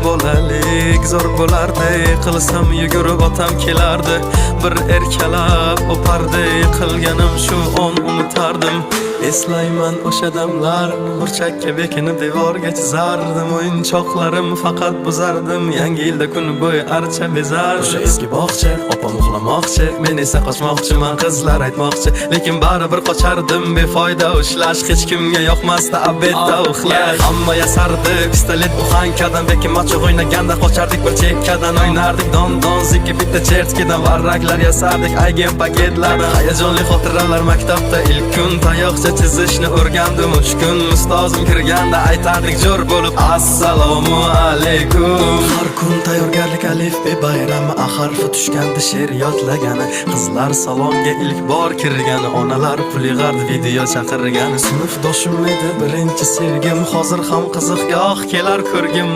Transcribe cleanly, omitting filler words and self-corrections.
Bolalik zo'r bo'lardi, qilsam yugurib otam kelardi. Bir erkalab o'pardi, qilganim shu on unutardim. Eslayman o'sha damlar, burchakka bekinib devorga chizardim. O'yinchoqlarim faqat buzardim, yangi yilda kun bo'yi archa bezardim. O'sha eski bog'cha, opam uxlamoqchi, men esa qochmoqchiman, qizlar aytmoqchi. Lekin baribir qochardim, befoyda ushlash, hech kimga yoqmasdi abedda uxlash. Hamma yasardi, pistolet buxankadan, lekin machoq o'ynaganda qochardik bir chekkadan. O'ynardik don zikki bitta chertkidan, varraklar yasardik aygen paketlardan. Hayajonli xotiralar maktabda ilk kun, tayoqcha chizishni o'rgandim 3 kun. Ustozim kirganda aytardik jo'r bo'lib assalomu alaykum. Har kun tayyorgarlik alif be bayrami, harfi tushganda she'r yodlagani. Qizlar salonga ilk bor kirgani, onalar pul yig'ardi video chaqirgani. Sinfdoshim edi birinchi sevgim, hozir ham qiziq goh kelar ko'rgim.